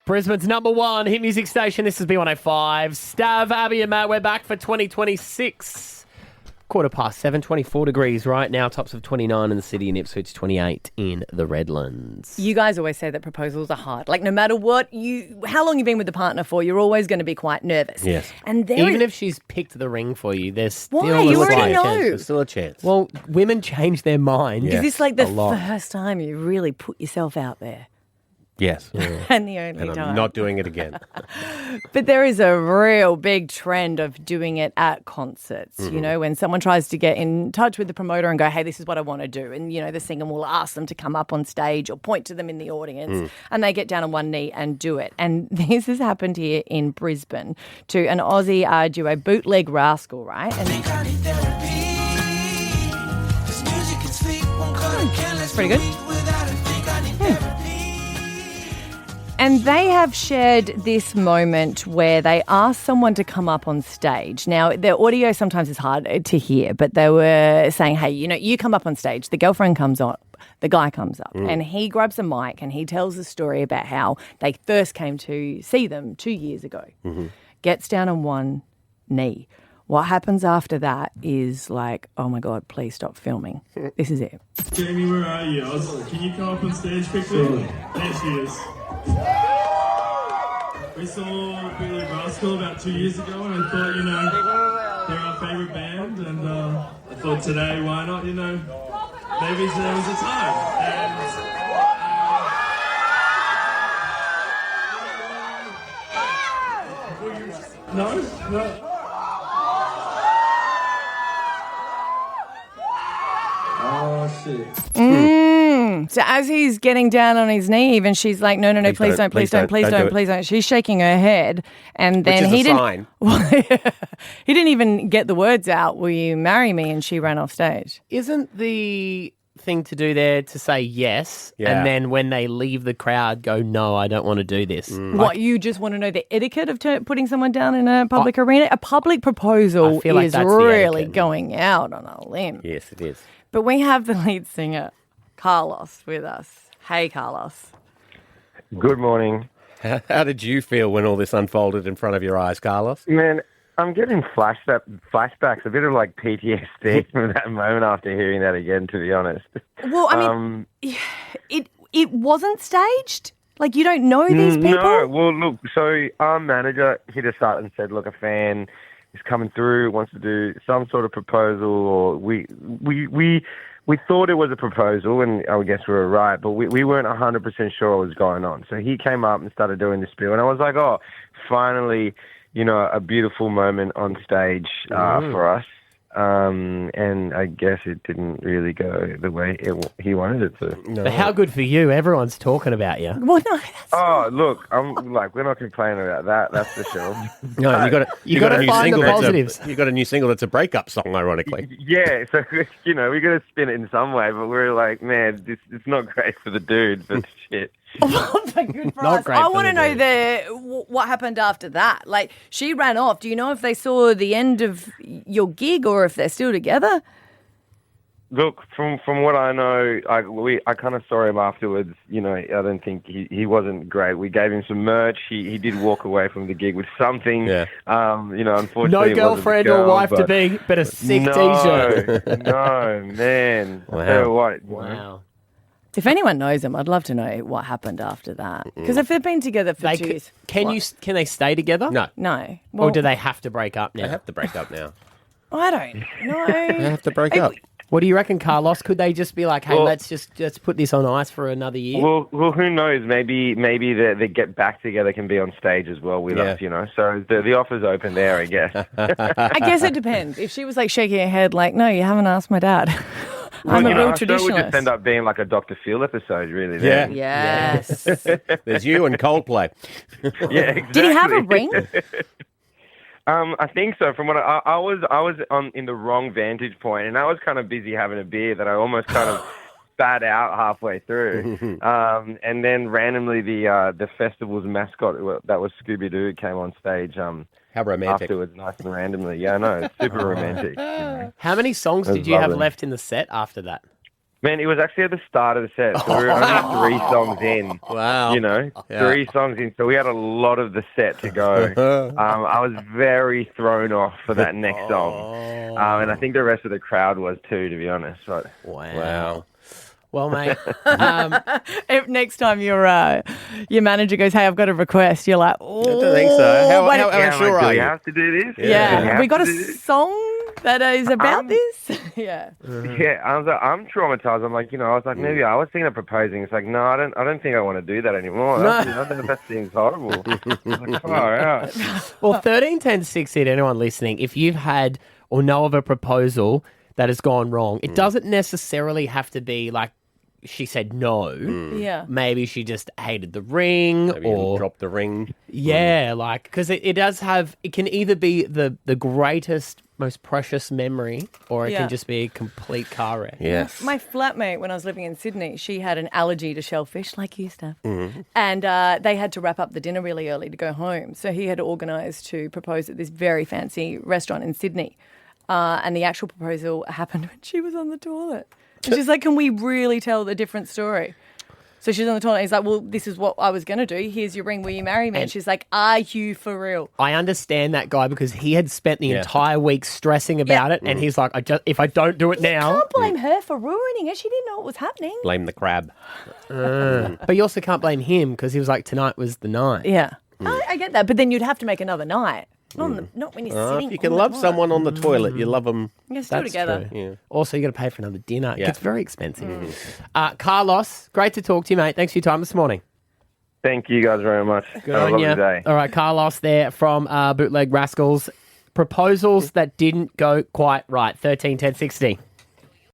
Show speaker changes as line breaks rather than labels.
Brisbane's number one hit music station. This is B105. Stav, Abby and Matt, we're back for 2026. 7:15, 24 degrees right now. Tops of 29 in the city and Ipswich, 28 in the Redlands.
You guys always say that proposals are hard. Like, no matter how long you've been with the partner for, you're always going to be quite nervous.
Yes.
And
even if she's picked the ring for you, there's still
Why? You already know.
There's still a chance.
Well, women change their mind.
Is this like the
a lot.
first time you really put yourself out there?
Yes.
And the only
And
time.
I'm not doing it again.
But there is a real big trend of doing it at concerts. You know, when someone tries to get in touch with the promoter and go, hey, this is what I want to do. And, you know, the singer will ask them to come up on stage or point to them in the audience and they get down on one knee and do it. And this has happened here in Brisbane to an Aussie duo, Bootleg Rascal, right? And it's pretty good. And they have shared this moment where they asked someone to come up on stage. Now, their audio sometimes is hard to hear, but they were saying, hey, you know, you come up on stage, the girlfriend comes on, the guy comes up, and he grabs a mic and he tells the story about how they first came to see them 2 years ago. Gets down on one knee. What happens after that is like, oh my God, please stop filming. This is it.
Jamie, where are you? Can you come up on stage quickly? There she is. We saw Billy Rascal about 2 years ago, and I thought, you know, they're our favourite band, and I thought today, why not, you know, maybe there was a time. And no? Oh, shit.
So as he's getting down on his knee, even she's like, no, please don't. She's shaking her head. And then
Which is a sign.
He didn't even get the words out, will you marry me? And she ran off stage.
Isn't the thing to do there to say yes, and then when they leave the crowd, go, no, I don't want to do this?
What, you just want to know the etiquette of putting someone down in a public arena? A public proposal
like
is
that's the
really
etiquette.
going out on a limb.
Yes, it is.
But we have the lead singer, Carlos, with us. Hey, Carlos.
Good morning.
How did you feel when all this unfolded in front of your eyes, Carlos?
Man, I'm getting flashbacks, a bit of like PTSD from that moment after hearing that again, to be honest.
Well, I mean, it wasn't staged? Like, you don't know these people?
No, well, look, so our manager hit us up and said, look, a fan is coming through, wants to do some sort of proposal, or we thought it was a proposal, and I guess we were right, but we weren't 100% sure what was going on. So he came up and started doing the spiel, and I was like, oh, finally, you know, a beautiful moment on stage for us. And I guess it didn't really go the way he wanted it to.
No.
But how good for you? Everyone's talking about you.
Well, no,
Oh, look, we're not complaining about that. That's for sure.
No, you got
gotta
a new
find the
single.
positives.
You got a new single that's a breakup song, ironically.
Yeah, so you know we got to spin it in some way, but we're like, man, it's not great for the dude, but shit.
good for
Not
us.
great
I
for
want to
the
know what happened after that. Like, she ran off. Do you know if they saw the end of your gig or if they're still together?
Look, from what I know, I kind of saw him afterwards. You know, I don't think he wasn't great. We gave him some merch. He did walk away from the gig with something.
Yeah.
You know, unfortunately,
No
it wasn't
girlfriend
the girl,
or wife to
but
be, but a sick T-shirt.
No, man.
Wow.
I tell you what,
Wow.
If anyone knows them, I'd love to know what happened after that. Because if they've been together for
They
2
could,
years...
can they stay together?
No,
No.
Or do they have to break up
they
now?
have to break up now.
I don't know.
They have to break up.
What do you reckon, Carlos? Could they just be like, hey,
Well-
let's put this on ice for another year?
Well, who knows? Maybe the Get Back Together can be on stage as well with us, you know. So the offer's open there, I guess.
I guess it depends. If she was like shaking her head like, no, you haven't asked my dad. I'm
Well,
a
you
real
know, so it would just
traditionalist.
end up being like a Dr. Phil episode, really.
Yeah.
Then.
Yes.
There's you and Coldplay.
Yeah, exactly.
Did he have a ring?
I think so. From what I was in the wrong vantage point, and I was kind of busy having a beer that I almost kind of spat out halfway through. And then randomly the festival's mascot, that was Scooby Doo, came on stage.
How romantic.
Afterwards, nice and randomly. Yeah, I know, it's super romantic. You know?
How many songs
That's
did you have
lovely.
left in the set after that?
Man, it was actually at the start of the set. So we were only 3 songs in.
Wow.
You know,
Yeah.
3 songs in. So we had a lot of the set to go. I was very thrown off for that next song. And I think the rest of the crowd was too, to be honest. But
Wow.
Well, mate,
If next time your manager goes, "Hey, I've got a request," you're like, "Oh,
I don't think so. How
wait,
sure
do
are
we
you?
have to do this?
yeah,
Do we
have
have
we got
to
a
do this?
song that is about this?" Yeah.
Yeah, I'm traumatized. I'm like, I was like, maybe I was thinking of proposing. It's like, no, I don't think I want to do that anymore. That seems horrible. Like, far out.
well, 13, 10, 60 to anyone listening, if you've had or know of a proposal that has gone wrong, it doesn't necessarily have to be like she said no.
Yeah.
Maybe she just hated the ring
Maybe you
or
drop the ring.
yeah, like because it does have it can either be the greatest, most precious memory, or it
Yeah.
can just be a complete car wreck.
Yes.
My flatmate, when I was living in Sydney, she had an allergy to shellfish, like you, Steph.
Mm-hmm.
And they had to wrap up the dinner really early to go home. So he had organised to propose at this very fancy restaurant in Sydney. And the actual proposal happened when she was on the toilet. And she's like, "Can we really tell the different story?" So she's on the toilet. He's like, "Well, this is what I was going to do. Here's your ring. Will you marry me?" And she's like, "Are you for real?"
I understand that guy because he had spent the
Yeah.
entire week stressing about it, and he's like, if I don't do it now,
Can't blame her for ruining it. She didn't know what was happening.
Blame the crab.
but you also can't blame him because he was like, tonight was the night.
Yeah. I get that. But then you'd have to make another night. Not when you're sitting
If you can
on the
love
toilet.
someone on the toilet, you love them.
You guys do it
That's
together.
true.
Yeah.
Also, you got to pay for another dinner. It
Yeah.
gets very expensive. Carlos, great to talk to you, mate. Thanks for your time this morning.
Thank you guys very much.
Good
Have a
on
lovely
you.
day.
All right, Carlos there from Bootleg Rascals. Proposals that didn't go quite right. 13, 10, 60.